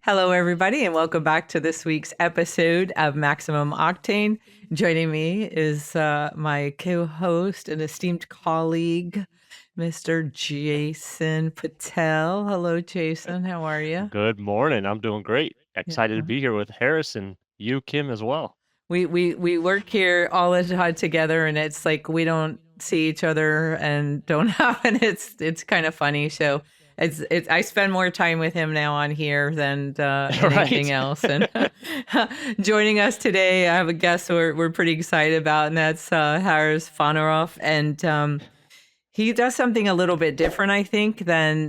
Hello, everybody, and welcome back to this week's episode of Maximum Octane. Joining me is my co-host and esteemed colleague, Mr. Jason Patel. Hello, Jason. How are you? Good morning. I'm doing great. Yeah. Excited to be here with Harris and you, Kim, as well. We work here all the time together, and it's like we don't see each other and don't have, and it's kind of funny. So it's I spend more time with him now on here than anything Right? else. And joining us today, I have a guest we're pretty excited about, and that's Harris Fanaroff, and he does something a little bit different, I think, than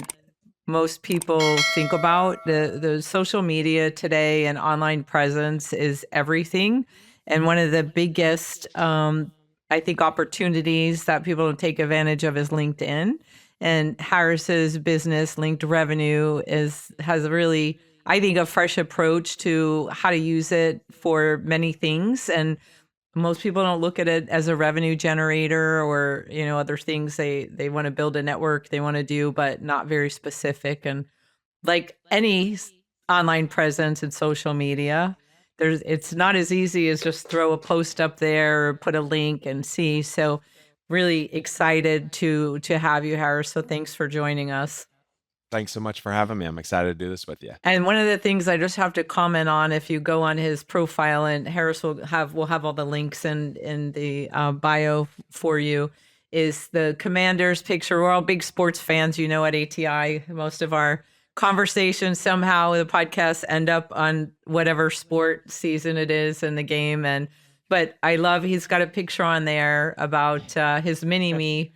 most people think about. The social media today and online presence is everything, and one of the biggest I think opportunities that people don't take advantage of is LinkedIn. And Harris's business, Linked Revenue, has a really, I think, a fresh approach to how to use it for many things. And most people don't look at it as a revenue generator or, other things they want to build a network they want to do, but not very specific. And like any online presence and social media, it's not as easy as just throw a post up there or put a link and see. So really excited to have you, Harris. So thanks for joining us. Thanks so much for having me. I'm excited to do this with you. And one of the things I just have to comment on, if you go on his profile, and Harris will have all the links in the bio for you, is the Commanders picture. We're all big sports fans, at ATI. Most of our conversations somehow the podcasts end up on whatever sport season it is in the game. But I love he's got a picture on there about his mini me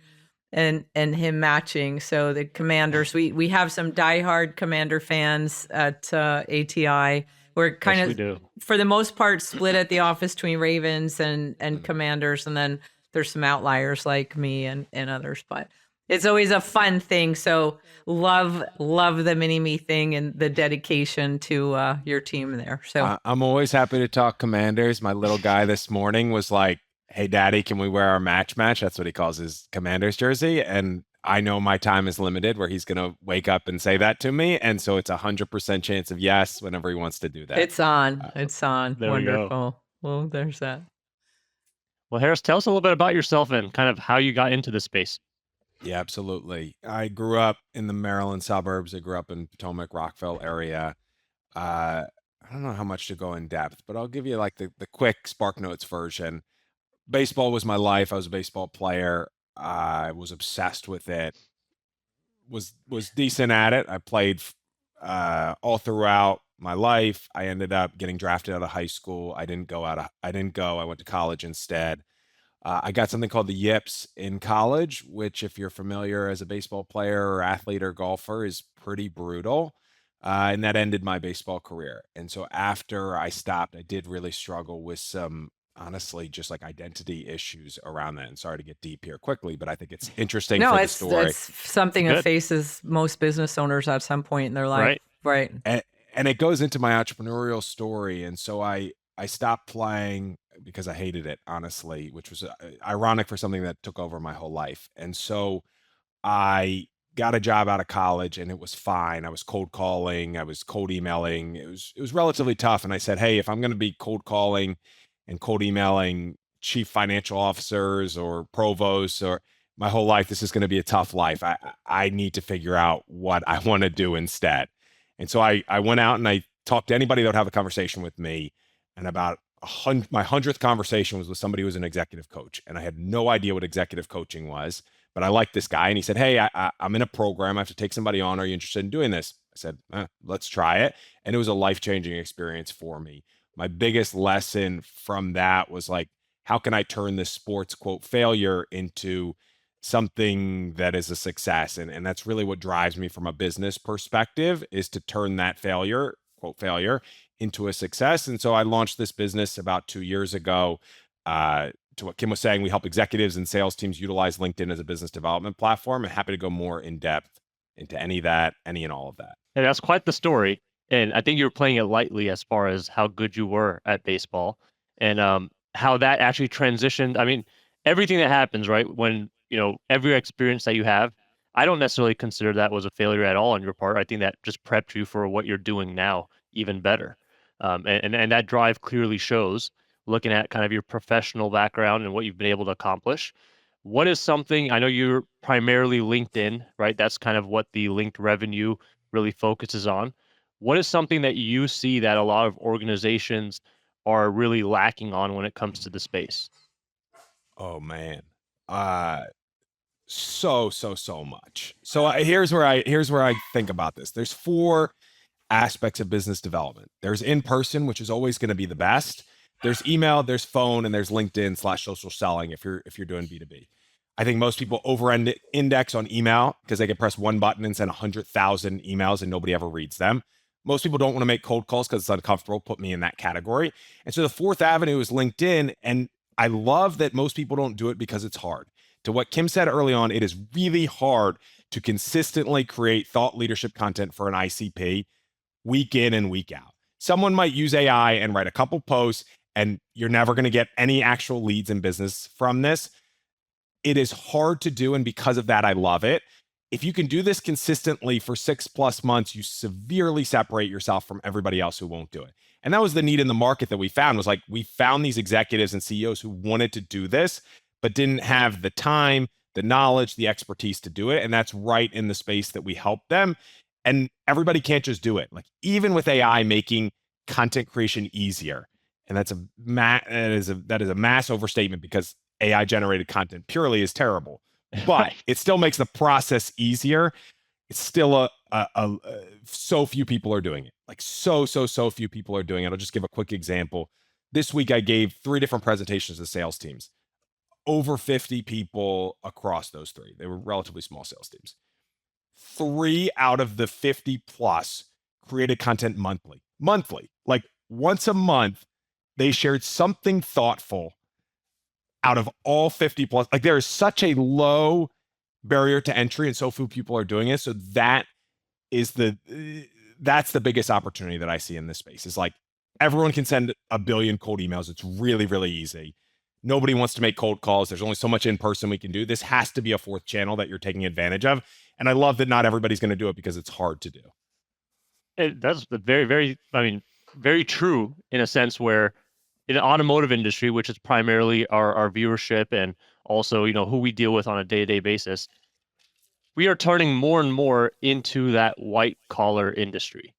and him matching. So the Commanders, we have some diehard Commander fans at ATI. We're kind Yes, we of, do. for the most part, split at the office between Ravens and Commanders, and then there's some outliers like me and others. But it's always a fun thing. So love the mini me thing and the dedication to your team there. So I'm always happy to talk Commanders. My little guy this morning was like, "Hey, Daddy, can we wear our match?" That's what he calls his Commanders jersey. And I know my time is limited where he's going to wake up and say that to me. And so it's 100% chance of yes whenever he wants to do that. it's on. It's on. There we go. Wonderful. Well, there's that. Well, Harris, tell us a little bit about yourself and kind of how you got into this space. Yeah, absolutely. I grew up in the Maryland suburbs. I grew up in Potomac, Rockville area. I don't know how much to go in depth, but I'll give you like the quick Spark Notes version. Baseball was my life. I was a baseball player. I was obsessed with it. Was decent at it. I played all throughout my life. I ended up getting drafted out of high school. I didn't go. I went to college instead. I got something called the Yips in college, which, if you're familiar as a baseball player or athlete or golfer, is pretty brutal. And that ended my baseball career. And so after I stopped, I did really struggle with some, honestly, just like identity issues around that. And sorry to get deep here quickly, but I think it's interesting No, for the it's story. something that Good. faces most business owners at some point in their life. Right. Right. And it goes into my entrepreneurial story. And so I stopped playing because I hated it, honestly, which was ironic for something that took over my whole life. And so I got a job out of college and it was fine. I was cold calling, I was cold emailing. It was relatively tough. And I said, "Hey, if I'm going to be cold calling and cold emailing chief financial officers or provosts or my whole life, this is going to be a tough life. I need to figure out what I want to do instead." And so I went out and I talked to anybody that would have a conversation with me. And about my 100th conversation was with somebody who was an executive coach. And I had no idea what executive coaching was, but I liked this guy. And he said, "Hey, I'm in a program. I have to take somebody on. Are you interested in doing this?" I said, "Let's try it." And it was a life-changing experience for me. My biggest lesson from that was like, how can I turn this sports quote failure into something that is a success? And that's really what drives me from a business perspective, is to turn that failure, quote failure, into a success. And so I launched this business about 2 years ago. To what Kim was saying, we help executives and sales teams utilize LinkedIn as a business development platform. I'm happy to go more in depth into any and all of that. And that's quite the story. And I think you were playing it lightly as far as how good you were at baseball and how that actually transitioned. I mean, everything that happens, right? When, every experience that you have, I don't necessarily consider that was a failure at all on your part. I think that just prepped you for what you're doing now. even better. And that drive clearly shows, looking at kind of your professional background and what you've been able to accomplish. What is something, I know you're primarily LinkedIn, right? That's kind of what the linked revenue really focuses on. What is something that you see that a lot of organizations are really lacking on when it comes to the space? Oh man. Uh so much. So here's where I think about this. There's four aspects of business development. There's in person, which is always going to be the best. There's email, there's phone, and there's LinkedIn/social selling if you're doing B2B. I think most people over index on email because they can press one button and send 100,000 emails and nobody ever reads them. Most people don't want to make cold calls because it's uncomfortable. Put me in that category. And so the fourth avenue is LinkedIn. And I love that most people don't do it because it's hard. To what Kim said early on, it is really hard to consistently create thought leadership content for an ICP week in and week out. Someone might use AI and write a couple posts, and you're never going to get any actual leads in business from this. It is hard to do, and because of that, I love it. If you can do this consistently for 6+ months, you severely separate yourself from everybody else who won't do it. And that was the need in the market that we found, was like, we found these executives and CEOs who wanted to do this, but didn't have the time, the knowledge, the expertise to do it. And that's right in the space that we help them. And everybody can't just do it. Like, even with AI making content creation easier, and that is a mass overstatement, because AI generated content purely is terrible, but it still makes the process easier. It's still so few people are doing it. Like, so few people are doing it. I'll just give a quick example. This week I gave 3 different presentations to sales teams, over 50 people across those 3. They were relatively small sales teams. 3 out of the 50 plus created content monthly, like once a month. They shared something thoughtful out of all 50 plus. Like, there is such a low barrier to entry and so few people are doing it. So that's the biggest opportunity that I see in this space, is like, everyone can send a billion cold emails. It's really, really easy. Nobody wants to make cold calls. There's only so much in person we can do. This has to be a fourth channel that you're taking advantage of. And I love that not everybody's going to do it because it's hard to do. That's very, very, very true, in a sense where in the automotive industry, which is primarily our viewership and also, who we deal with on a day-to-day basis, we are turning more and more into that white collar industry.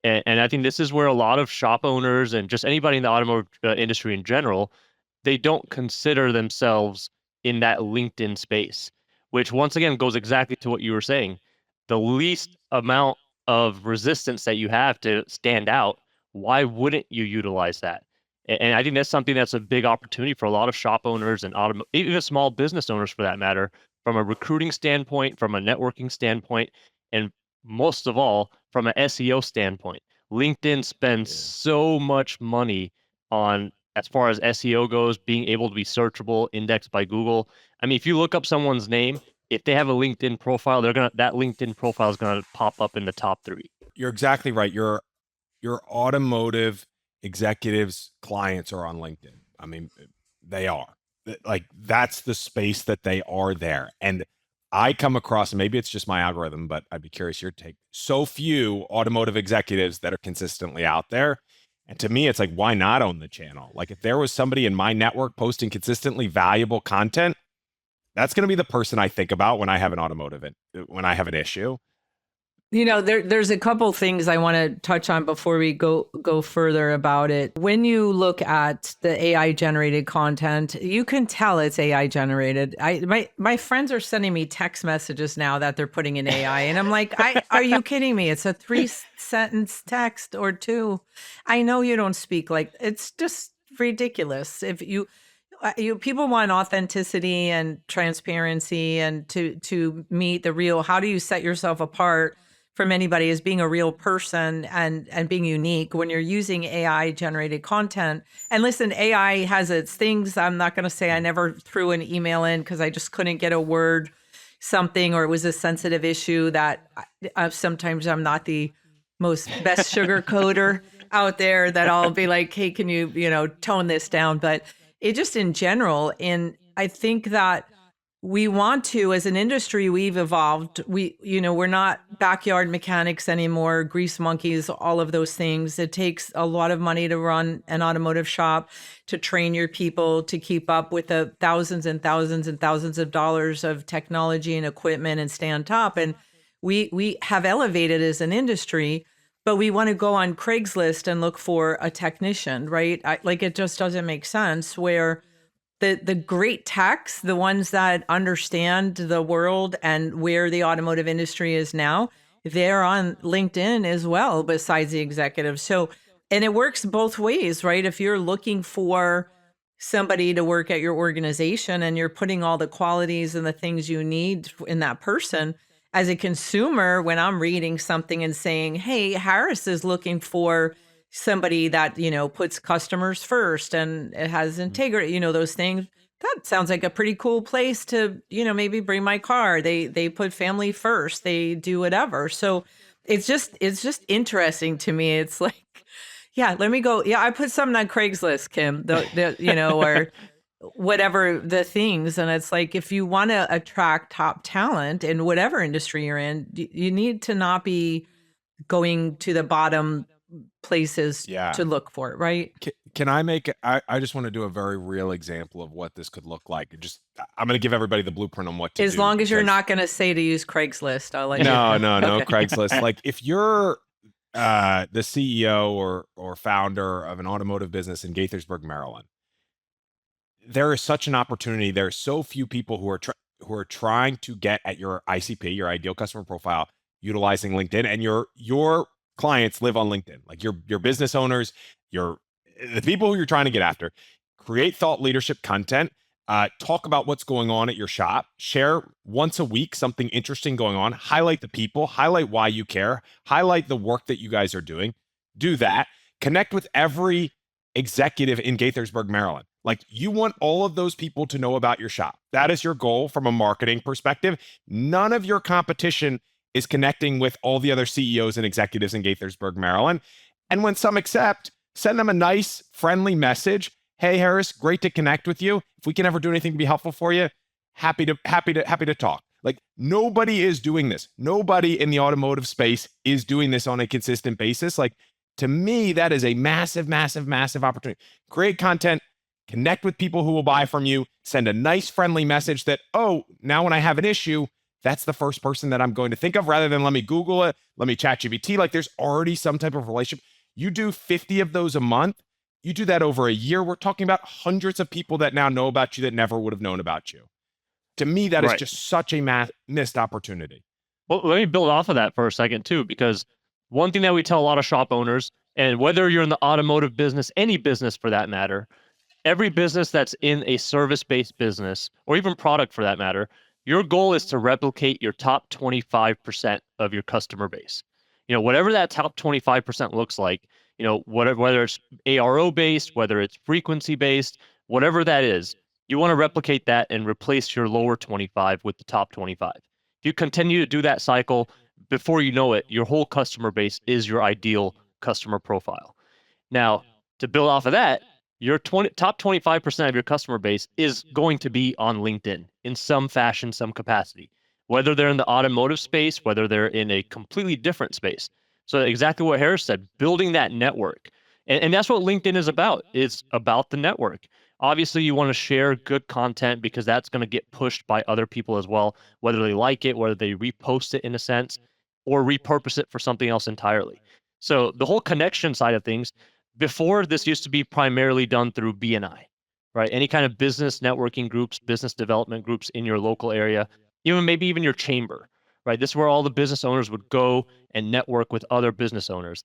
And I think this is where a lot of shop owners and just anybody in the automotive industry in general, they don't consider themselves in that LinkedIn space, which once again goes exactly to what you were saying. The least amount of resistance that you have to stand out, why wouldn't you utilize that? And I think that's something that's a big opportunity for a lot of shop owners and even small business owners, for that matter, from a recruiting standpoint, from a networking standpoint, and most of all, from an SEO standpoint. LinkedIn spends so much money on, as far as SEO goes, being able to be searchable, indexed by Google. I mean, if you look up someone's name, if they have a LinkedIn profile, that LinkedIn profile is gonna pop up in the top 3. You're exactly right. Your automotive executives, clients are on LinkedIn. I mean, they are. Like, that's the space that they are there. And I come across, and maybe it's just my algorithm, but I'd be curious your take, so few automotive executives that are consistently out there. And to me, it's like, why not own the channel? Like, if there was somebody in my network posting consistently valuable content, that's going to be the person I think about when I have when I have an issue. There's a couple things I want to touch on before we go further about it. When you look at the AI generated content, you can tell it's AI generated. My friends are sending me text messages now that they're putting in AI, and I'm like, are you kidding me? It's a 3-sentence text or 2. I know you don't speak like, it's just ridiculous. If people want authenticity and transparency, and to meet the real. How do you set yourself apart from anybody as being a real person and being unique when you're using AI generated content? And listen, AI has its things. I'm not going to say I never threw an email in because I just couldn't get a word something, or it was a sensitive issue that sometimes I'm not the best sugar coder out there, that I'll be like, hey, can you, tone this down? But it just in general, and I think that we want to, as an industry, we've evolved. We're not backyard mechanics anymore, grease monkeys, all of those things. It takes a lot of money to run an automotive shop, to train your people, to keep up with the thousands and thousands and thousands of dollars of technology and equipment and stay on top. And we have elevated as an industry, but we want to go on Craigslist and look for a technician, right? It just doesn't make sense where the great techs, the ones that understand the world and where the automotive industry is now, they're on LinkedIn as well, besides the executives. So, and it works both ways, right? If you're looking for somebody to work at your organization and you're putting all the qualities and the things you need in that person, as a consumer, when I'm reading something and saying, hey, Harris is looking for somebody that, puts customers first and it has integrity, those things. That sounds like a pretty cool place to, maybe bring my car. They put family first. They do whatever. So it's just interesting to me. It's like, yeah, let me go. Yeah, I put something on Craigslist, Kim, or whatever the things. And it's like, if you want to attract top talent in whatever industry you're in, you need to not be going to the bottom places to look for it, right? Can I make, I just want to do a very real example of what this could look like. I'm going to give everybody the blueprint on what to do. As long as you're not going to say to use Craigslist, I'll let you No, know. Okay. Craigslist. Like if you're the CEO or founder of an automotive business in Gaithersburg, Maryland, there is such an opportunity. There are so few people who are trying to get at your ICP, your ideal customer profile, utilizing LinkedIn, and your clients live on LinkedIn. Like your business owners, the people who you're trying to get after. Create thought leadership content. Talk about what's going on at your shop. Share once a week something interesting going on. Highlight the people. Highlight why you care. Highlight the work that you guys are doing. Do that. Connect with every executive in Gaithersburg, Maryland. Like you want all of those people to know about your shop. That is your goal from a marketing perspective. None of your competition is connecting with all the other CEOs and executives in Gaithersburg, Maryland. And when some accept, send them a nice, friendly message. Hey, Harris, great to connect with you. If we can ever do anything to be helpful for you, happy to talk. Like nobody is doing this. Nobody in the automotive space is doing this on a consistent basis. Like to me, that is a massive, massive, massive opportunity. Create content, connect with people who will buy from you, send a nice, friendly message that, oh, now when I have an issue, that's the first person that I'm going to think of rather than let me Google it, let me ChatGPT. Like there's already some type of relationship. You do 50 of those a month. You do that over a year. We're talking about hundreds of people that now know about you that never would have known about you. To me, that is just such a missed opportunity. Well, let me build off of that for a second too, because one thing that we tell a lot of shop owners, and whether you're in the automotive business, any business for that matter, every business that's in a service-based business, or even product for that matter, your goal is to replicate your top 25% of your customer base. Whatever that top 25% looks like, whether it's ARO based, whether it's frequency based, whatever that is, you want to replicate that and replace your lower 25 with the top 25. If you continue to do that cycle, before you know it, your whole customer base is your ideal customer profile. Now, to build off of that, your top 25% of your customer base is going to be on LinkedIn in some fashion, some capacity, whether they're in the automotive space, whether they're in a completely different space. So exactly what Harris said, building that network. And that's what LinkedIn is about. It's about the network. Obviously, you want to share good content because that's going to get pushed by other people as well, whether they like it, whether they repost it in a sense, or repurpose it for something else entirely. So the whole connection side of things, before this used to be primarily done through BNI, right? Any kind of business networking groups, business development groups in your local area, maybe even your chamber, right? This is where all the business owners would go and network with other business owners.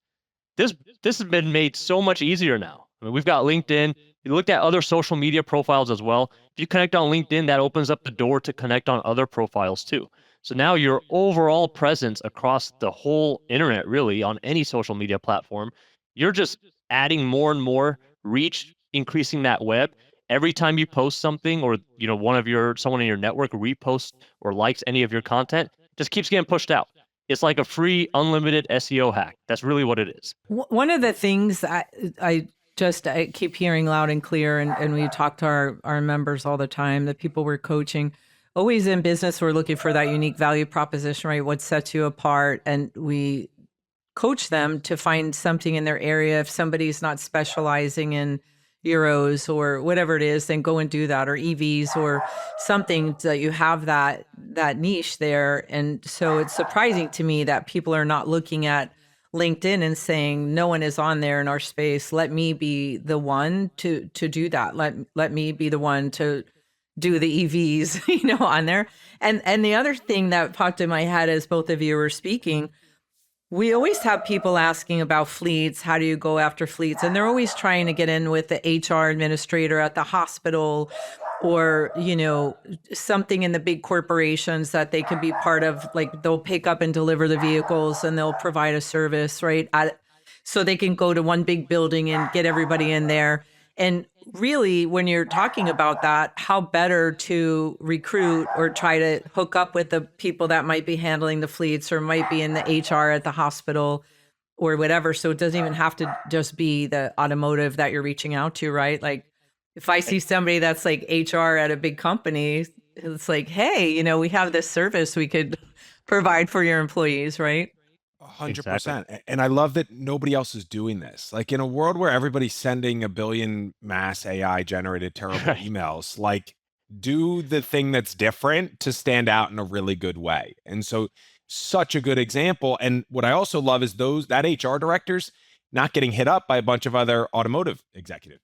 This has been made so much easier now. I mean, we've got LinkedIn. You looked at other social media profiles as well. If you connect on LinkedIn, that opens up the door to connect on other profiles too. So now your overall presence across the whole internet, really, on any social media platform, you're just adding more and more reach, increasing that web. Every time you post something, or someone in your network reposts or likes any of your content, just keeps getting pushed out. It's like a free, unlimited SEO hack. That's really what it is. One of the things I keep hearing loud and clear, and we talk to our members all the time, the people we're coaching. always in business, we're looking for that unique value proposition, right? What sets you apart? And we coach them to find something in their area. If somebody's not specializing in euros or whatever it is, then go and do that, or EVs or something, that you have that niche there. And so it's surprising to me that people are not looking at LinkedIn and saying, no one is on there in our space. Let me be the one to do that. Let me be the one to do the EVs, on there. And the other thing that popped in my head as both of you were speaking, we always have people asking about fleets. How do you go after fleets? And they're always trying to get in with the HR administrator at the hospital, or, something in the big corporations that they can be part of. Like, they'll pick up and deliver the vehicles and they'll provide a service, right? So they can go to one big building and get everybody in there. And really, when you're talking about that, how better to recruit or try to hook up with the people that might be handling the fleets or might be in the HR at the hospital or whatever. So it doesn't even have to just be the automotive that you're reaching out to, right? Like, if I see somebody that's like HR at a big company, it's like, hey, we have this service we could provide for your employees, right? 100%. And I love that nobody else is doing this. Like, in a world where everybody's sending a billion mass AI generated terrible Right. emails, like, do the thing that's different to stand out in a really good way. And so, such a good example. And what I also love is that HR directors not getting hit up by a bunch of other automotive executives.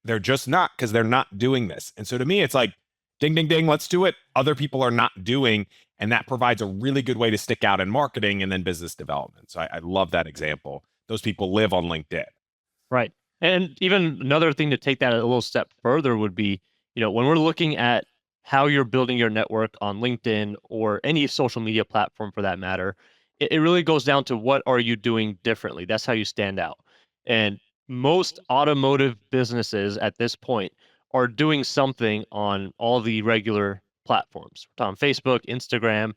They're just not, because they're not doing this. And so to me, it's like, ding, ding, ding, let's do it. Other people are not doing. And that provides a really good way to stick out in marketing and then business development. So I love that example. Those people live on LinkedIn. Right. And even another thing to take that a little step further would be, when we're looking at how you're building your network on LinkedIn or any social media platform for that matter, it really goes down to what are you doing differently? That's how you stand out. And most automotive businesses at this point are doing something on all the regular platforms, on Facebook, Instagram.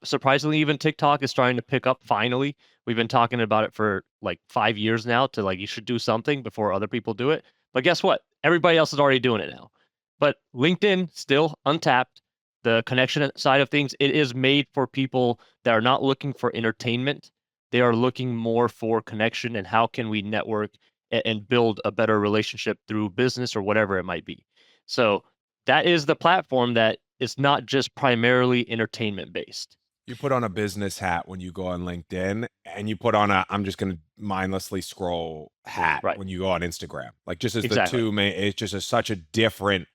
Surprisingly, even TikTok is starting to pick up finally. We've been talking about it for like 5 years now, to like, you should do something before other people do it. But guess what? Everybody else is already doing it now. But LinkedIn, still untapped. The connection side of things, it is made for people that are not looking for entertainment. They are looking more for connection and how can we network and build a better relationship through business or whatever it might be. So that is the platform that is not just primarily entertainment based. You put on a business hat when you go on LinkedIn, and you put on I'm just going to mindlessly scroll hat Right. when you go on Instagram. Like, just as Exactly. the two main, it's just such a different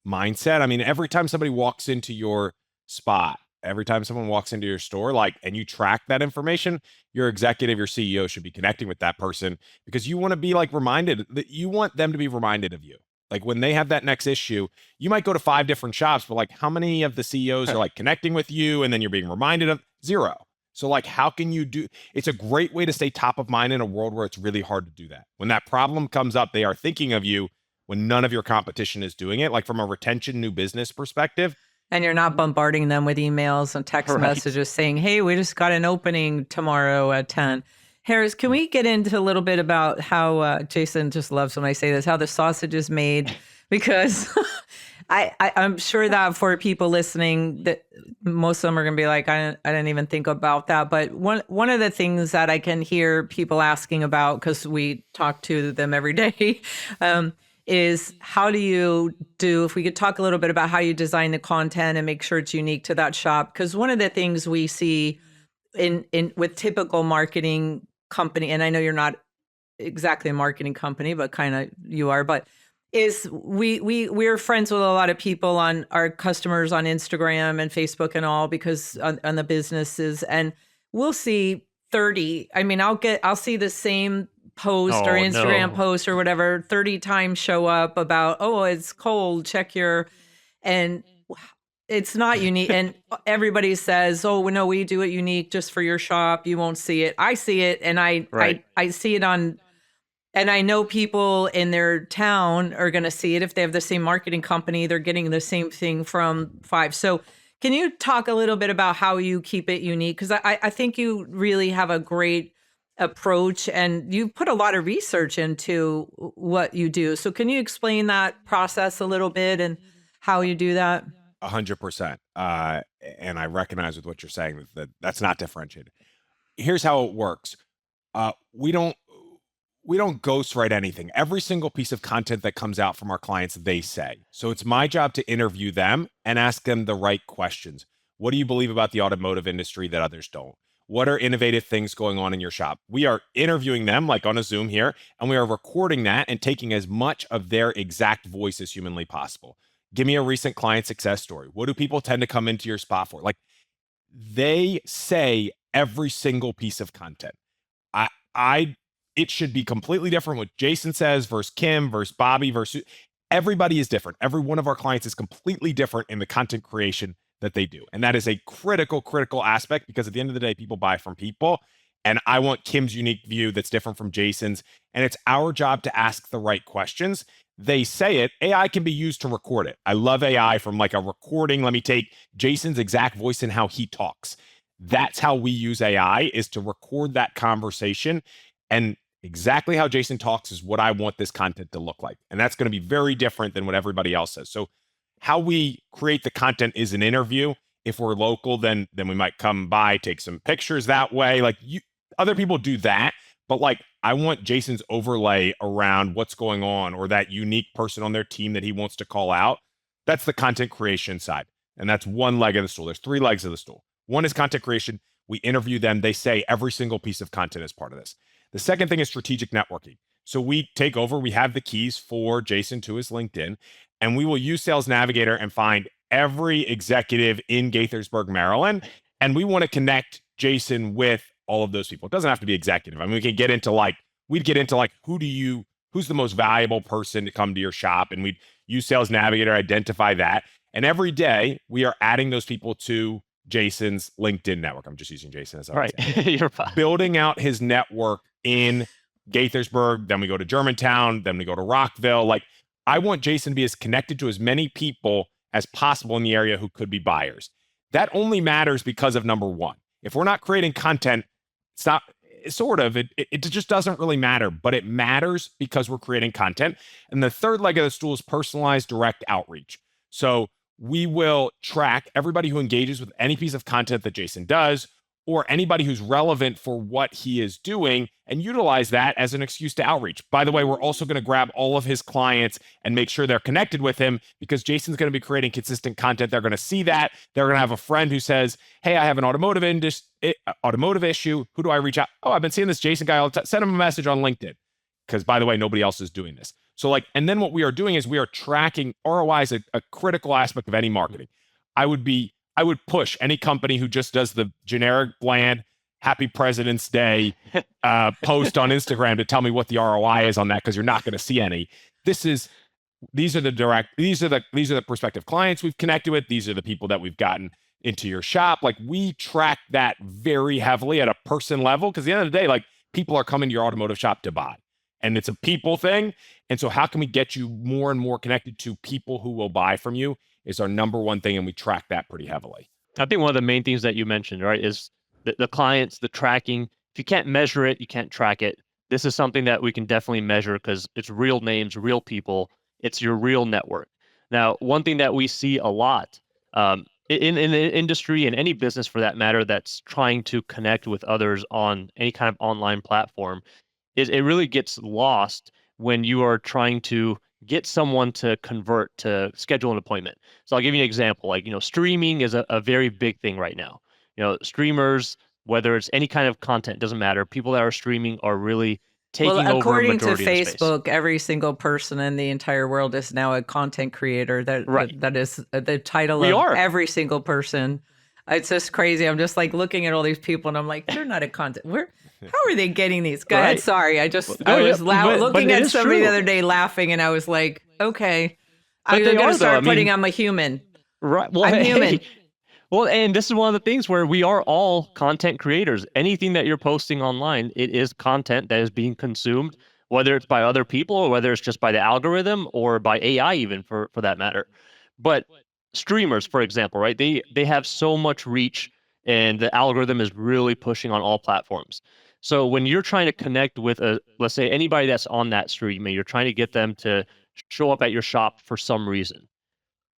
mindset. I mean, every time somebody walks into your spot, every time someone walks into your store, like, and you track that information, your executive, your CEO should be connecting with that person, because you want to be like reminded that you want them to be reminded of you. Like, when they have that next issue, you might go to 5 different shops, but like, how many of the CEOs are like connecting with you and then you're being reminded of? Zero. So like, how can you do? It's a great way to stay top of mind in a world where it's really hard to do that. When that problem comes up, they are thinking of you when none of your competition is doing it. Like, from a retention new business perspective. And you're not bombarding them with emails and text Right. messages saying, hey, we just got an opening tomorrow at 10. Harris, can we get into a little bit about how Jason just loves when I say this, how the sausage is made? Because I'm sure that for people listening, that most of them are going to be like, I didn't even think about that. But one of the things that I can hear people asking about, because we talk to them every day, is how do you do, if we could talk a little bit about how you design the content and make sure it's unique to that shop. Because one of the things we see in with typical marketing company, and I know you're not exactly a marketing company, but kind of you are, but is we're friends with a lot of people, on our customers on Instagram and Facebook and all, because on the businesses, and we'll see 30. I mean, I'll see the same post or Oh, Instagram no. post or whatever 30 times show up about, oh, it's cold, check your, and it's not unique. And everybody says, oh, no, we do it unique just for your shop. You won't see it. I see it. And Right. I see it on, and I know people in their town are going to see it. If they have the same marketing company, they're getting the same thing from 5. So can you talk a little bit about how you keep it unique? Because I think you really have a great approach, and you put a lot of research into what you do. So can you explain that process a little bit and how you do that? 100%. And I recognize with what you're saying that that's not differentiated. Here's how it works. Uh, we don't we don't ghostwrite anything. Every single piece of content that comes out from our clients, they say. So it's my job to interview them and ask them the right questions. What do you believe about the automotive industry that others don't? What are innovative things going on in your shop? We are interviewing them like on a Zoom here, and we are recording that and taking as much of their exact voice as humanly possible. Give me a recent client success story. What do people tend to come into your spot for? Like, they say every single piece of content. I it should be completely different what Jason says versus Kim versus Bobby versus everybody is different. Every one of our clients is completely different in the content creation that they do. And that is a critical aspect because at the end of the day, people buy from people. And I want Kim's unique view that's different from Jason's. And it's our job to ask the right questions. They say it. AI can be used to record it. I love AI from like a recording. Let me take Jason's exact voice and how he talks. That's how we use AI is to record that conversation. And exactly how Jason talks is what I want this content to look like. And that's going to be very different than what everybody else says. So how we create the content is an interview. If we're local, then we might come by, take some pictures that way. Like other people do that, but like I want Jason's overlay around what's going on or that unique person on their team that he wants to call out. That's the content creation side. And that's one leg of the stool. There's three legs of the stool. One is content creation. We interview them. They say every single piece of content is part of this. The second thing is strategic networking. So we take over, we have the keys for Jason to his LinkedIn, and we will use Sales Navigator and find every executive in Gaithersburg, Maryland. And we want to connect Jason with all of those people. It doesn't have to be executive. I mean, we'd get into like, who's the most valuable person to come to your shop? And we'd use Sales Navigator, identify that. And every day we are adding those people to Jason's LinkedIn network. I'm just using Jason as our example. You're fine. Building out his network in Gaithersburg, then we go to Germantown, then we go to Rockville. Like, I want Jason to be as connected to as many people as possible in the area who could be buyers. That only matters because of number one. If we're not creating content, it's not it just doesn't really matter, but it matters because we're creating content. And the third leg of the stool is personalized direct outreach. So we will track everybody who engages with any piece of content that Jason does, or anybody who's relevant for what he is doing, and utilize that as an excuse to outreach. By the way, we're also going to grab all of his clients and make sure they're connected with him because Jason's going to be creating consistent content. They're going to see that. They're going to have a friend who says, hey, I have an automotive issue. Who do I reach out? Oh, I've been seeing this Jason guy all the time. Send him a message on LinkedIn. Because by the way, nobody else is doing this. So like, and then what we are doing is we are tracking ROI is a critical aspect of any marketing. I would push any company who just does the generic bland Happy President's Day post on Instagram to tell me what the ROI is on that, because you're not going to see any. These are the prospective clients we've connected with. These are the people that we've gotten into your shop. Like, we track that very heavily at a person level, because at the end of the day, like, people are coming to your automotive shop to buy. And it's a people thing. And so how can we get you more and more connected to people who will buy from you is our number one thing. And we track that pretty heavily. I think one of the main things that you mentioned, right, is the clients, the tracking. If you can't measure it, you can't track it. This is something that we can definitely measure because it's real names, real people. It's your real network. Now, one thing that we see a lot in the industry and any business for that matter that's trying to connect with others on any kind of online platform is it really gets lost when you are trying to get someone to convert to schedule an appointment. So I'll give you an example. Like, streaming is a very big thing right now. Streamers, whether it's any kind of content, doesn't matter. People that are streaming are really taking over a according to majority of the space. Facebook, every single person in the entire world is now a content creator. That is the title of every single person. It's just crazy. I'm just like looking at all these people and I'm like, they're not a content. How are they getting these? Go ahead. Sorry. I was looking at somebody the other day laughing and I was like, okay, I'm going to start putting I'm a human. Right. Well, I'm human. Well, and this is one of the things where we are all content creators. Anything that you're posting online, it is content that is being consumed, whether it's by other people or whether it's just by the algorithm or by AI even for that matter. But streamers, for example, right? They have so much reach and the algorithm is really pushing on all platforms. So when you're trying to connect with let's say anybody that's on that stream and you're trying to get them to show up at your shop for some reason,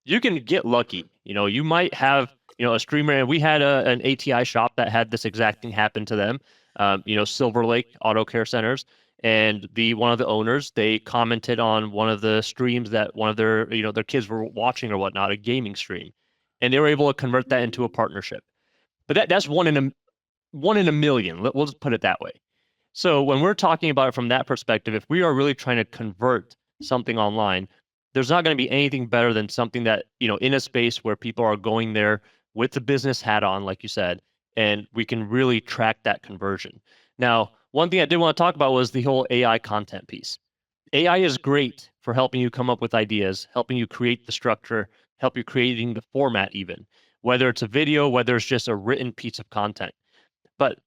you can get lucky. You might have, a streamer, and we had an ATI shop that had this exact thing happen to them. Silver Lake Auto Care Centers, and one of the owners, they commented on one of the streams that one of their kids were watching or whatnot, a gaming stream, and they were able to convert that into a partnership. But that's one in a million. We'll just put it that way. So when we're talking about it from that perspective, if we are really trying to convert something online, there's not going to be anything better than something that, in a space where people are going there with the business hat on, like you said, and we can really track that conversion. Now, one thing I did want to talk about was the whole AI content piece. AI is great for helping you come up with ideas, helping you create the structure, help you creating the format even, whether it's a video, whether it's just a written piece of content. But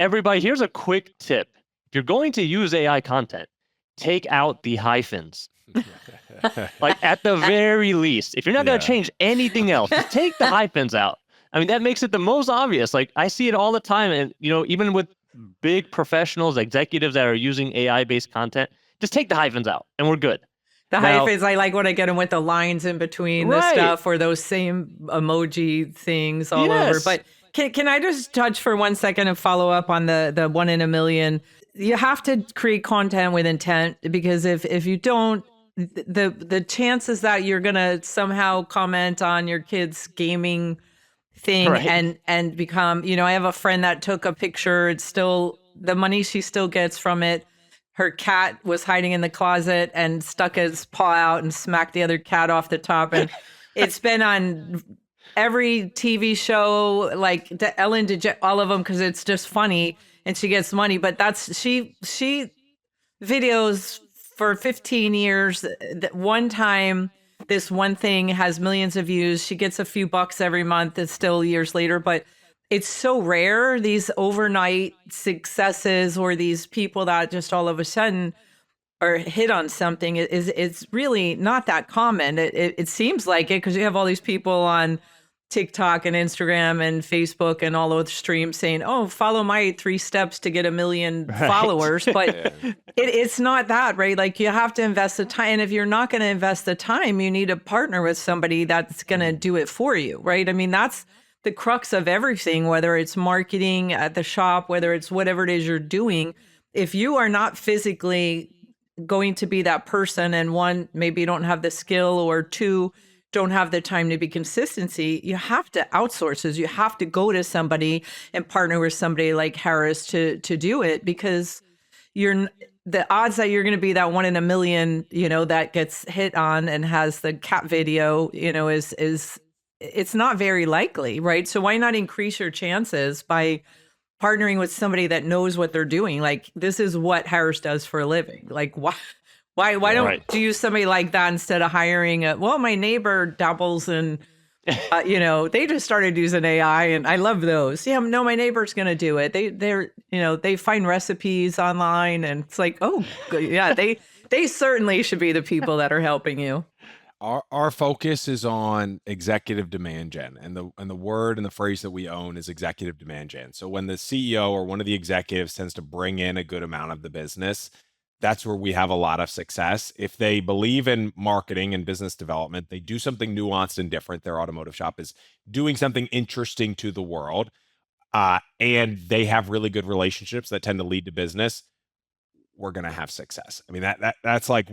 everybody, here's a quick tip. If you're going to use AI content, take out the hyphens. Like at the very least, if you're not going to change anything else, just take the hyphens out. I mean, that makes it the most obvious. Like I see it all the time. And, even with big professionals, executives that are using AI-based content, just take the hyphens out and we're good. The hyphens, I like when I get them with the lines in between the stuff, or those same emoji things all over. But can I just touch for 1 second and follow up on the 1 in a million? You have to create content with intent, because if you don't, the chances that you're gonna somehow comment on your kid's gaming thing and become, I have a friend that took a picture. It's still the money she still gets from it. Her cat was hiding in the closet and stuck his paw out and smacked the other cat off the top. And it's been on every TV show, like Ellen DeGeneres, all of them, because it's just funny and she gets money. But she videos for 15 years. One time, this one thing has millions of views. She gets a few bucks every month. It's still years later, but it's so rare, these overnight successes or these people that just all of a sudden are hit on something. It's really not that common. It seems like it, because you have all these people on TikTok and Instagram and Facebook and all those streams saying, oh, follow my 3 steps to get 1 million followers. But it's not that, right? Like you have to invest the time. And if you're not going to invest the time, you need to partner with somebody that's going to do it for you, right? I mean, that's the crux of everything, whether it's marketing at the shop, whether it's whatever it is you're doing. If you are not physically going to be that person, and 1, maybe you don't have the skill, or 2, don't have the time to be consistency, you have to outsource this. You have to go to somebody and partner with somebody like Harris to do it, because the odds that you're going to be that 1 in a million, that gets hit on and has the cat video, is it's not very likely, right? So why not increase your chances by partnering with somebody that knows what they're doing? Like, this is what Harris does for a living. Like, why don't you use somebody like that instead of hiring my neighbor dabbles in, they just started using AI and I love those. Yeah, no, my neighbor's going to do it. They find recipes online and it's like, oh yeah, they certainly should be the people that are helping you. Our focus is on executive demand gen, and the word and the phrase that we own is executive demand gen. So when the CEO or one of the executives tends to bring in a good amount of the business, that's where we have a lot of success. If they believe in marketing and business development, they do something nuanced and different. Their automotive shop is doing something interesting to the world, and they have really good relationships that tend to lead to business, we're going to have success. I mean, that's like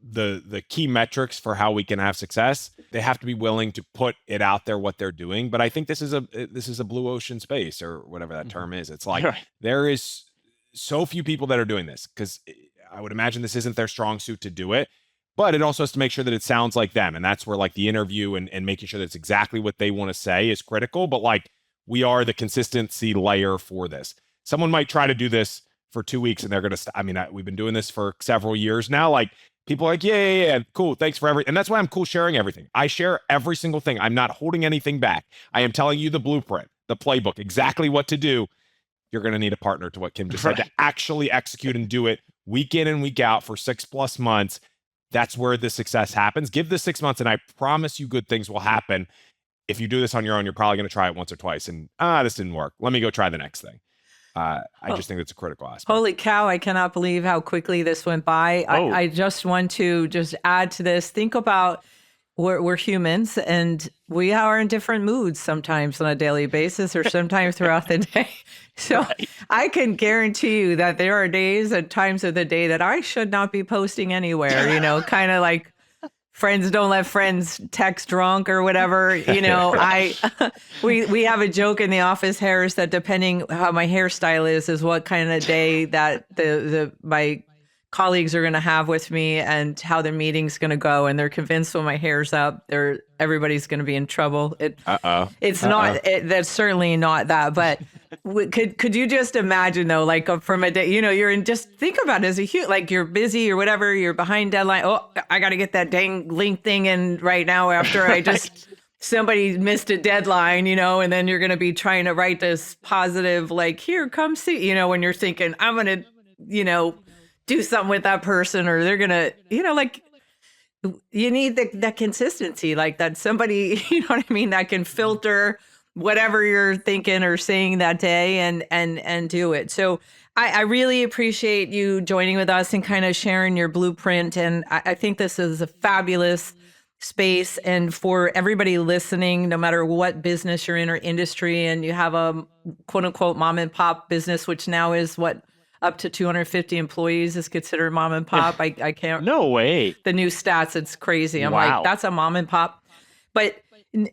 the key metrics for how we can have success. They have to be willing to put it out there what they're doing. But I think this is a blue ocean space, or whatever that term is. It's like there is so few people that are doing this, because I would imagine this isn't their strong suit to do it. But it also has to make sure that it sounds like them, and that's where like the interview and making sure that it's exactly what they want to say is critical. But like, we are the consistency layer for this. Someone might try to do this for 2 weeks and they're going to, we've been doing this for several years now. Like, people are like, yeah, cool, thanks for everything. And that's why I'm cool sharing everything. I share every single thing. I'm not holding anything back. I am telling you the blueprint, the playbook, exactly what to do. You're going to need a partner, to what Kim just said, to actually execute and do it week in and week out for 6+ months. That's where the success happens. Give this 6 months and I promise you good things will happen. If you do this on your own, you're probably going to try it once or twice and, this didn't work. Let me go try the next thing. I just think that's a critical aspect. Holy cow, I cannot believe how quickly this went by. I just want to just add to this. Think about we're humans, and we are in different moods sometimes on a daily basis, or sometimes throughout the day. So Right. I can guarantee you that there are days and times of the day that I should not be posting anywhere, kind of like friends don't let friends text drunk or whatever. I we have a joke in the office, Harris, that depending how my hairstyle is what kind of day that the my colleagues are going to have with me and how the meeting's going to go, and they're convinced when my hair's up, everybody's going to be in trouble. Uh-oh. It's not. That's certainly not that. But could you just imagine though, like from a day, you're in. Just think about it as a huge, like you're busy or whatever, you're behind deadline. Oh, I got to get that dang link thing in right now after I just somebody missed a deadline, and then you're going to be trying to write this positive, like, here, come see, when you're thinking I'm going to, do something with that person, or they're going to, like, you need that consistency, like that somebody, you know what I mean, that can filter whatever you're thinking or saying that day and do it. So I really appreciate you joining with us and kind of sharing your blueprint. And I think this is a fabulous space. And for everybody listening, no matter what business you're in or industry, and you have a quote unquote mom and pop business, which now is up to 250 employees is considered mom and pop. I can't. No way. The new stats, it's crazy. I'm Wow. like, that's a mom and pop. But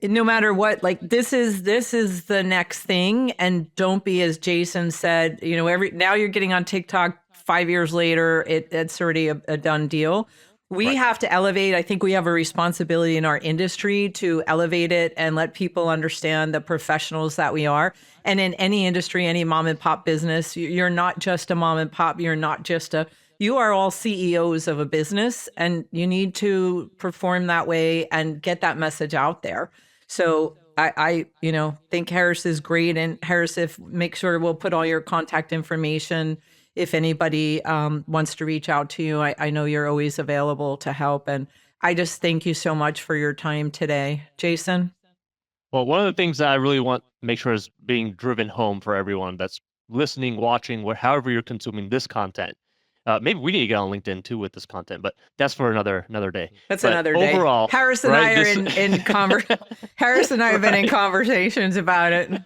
no matter what, like this is the next thing. And don't be, as Jason said, now you're getting on TikTok 5 years later, it's already a done deal. We have to elevate. I think we have a responsibility in our industry to elevate it and let people understand the professionals that we are. And in any industry, any mom and pop business, you're not just a mom and pop. You're not just you are all CEOs of a business, and you need to perform that way and get that message out there. So I think Harris is great. And Harris, make sure we'll put all your contact information. If anybody wants to reach out to you, I know you're always available to help. And I just thank you so much for your time today. Jason? Well, one of the things that I really want to make sure is being driven home for everyone that's listening, watching, however you're consuming this content. Maybe we need to get on LinkedIn too with this content, but that's for another day. That's But another day. overall, Harris and right, I are Harris and I have been in conversations about it.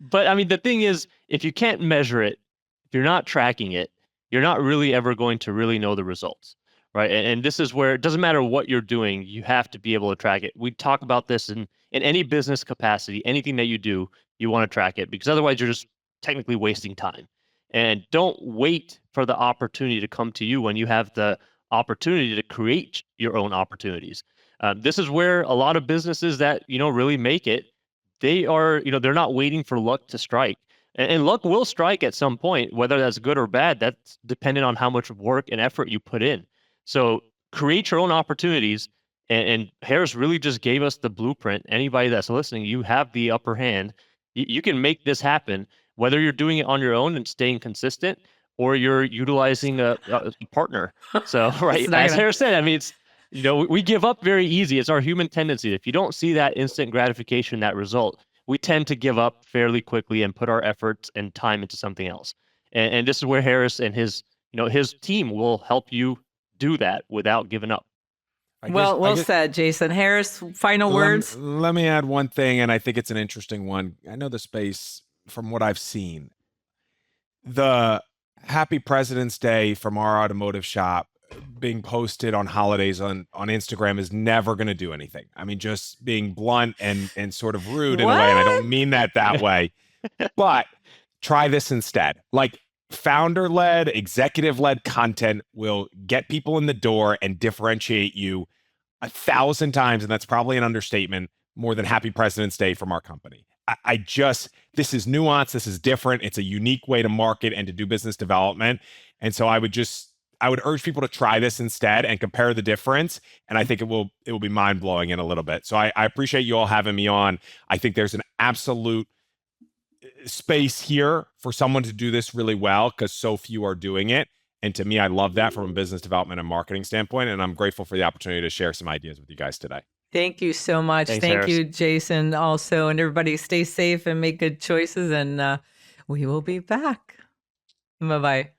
But I mean, the thing is, if you can't measure it, if you're not tracking it, you're not really ever going to really know the results, right? And this is where it doesn't matter what you're doing, you have to be able to track it. We talk about this in any business capacity, anything that you do, you want to track it, because otherwise you're just technically wasting time. And don't wait for the opportunity to come to you when you have the opportunity to create your own opportunities. This is where a lot of businesses that, really make it, they are, they're not waiting for luck to strike. And luck will strike at some point, whether that's good or bad. That's dependent on how much work and effort you put in. So create your own opportunities. And Harris really just gave us the blueprint. Anybody that's listening, you have the upper hand. You can make this happen, whether you're doing it on your own and staying consistent, or you're utilizing a partner. So, right, as Harris said, I mean, it's, we give up very easy. It's our human tendency. If you don't see that instant gratification, that result, we tend to give up fairly quickly and put our efforts and time into something else. And this is where Harris and his team will help you do that without giving up. Well said, Jason. Harris, final words? Let me add one thing, and I think it's an interesting one. I know the space from what I've seen. The Happy President's Day from our automotive shop being posted on holidays on Instagram is never going to do anything. I mean, just being blunt and sort of rude in a way, and I don't mean that way. But try this instead. Like, founder-led, executive-led content will get people in the door and differentiate you 1,000 times, and that's probably an understatement, more than Happy President's Day from our company. This is nuanced, this is different, it's a unique way to market and to do business development. And so I would urge people to try this instead and compare the difference. And I think it will be mind-blowing in a little bit. So I appreciate you all having me on. I think there's an absolute space here for someone to do this really well, because so few are doing it. And to me, I love that from a business development and marketing standpoint. And I'm grateful for the opportunity to share some ideas with you guys today. Thank you so much. Thanks, Thank Harris. you, Jason, also. And everybody stay safe and make good choices. And we will be back. Bye-bye.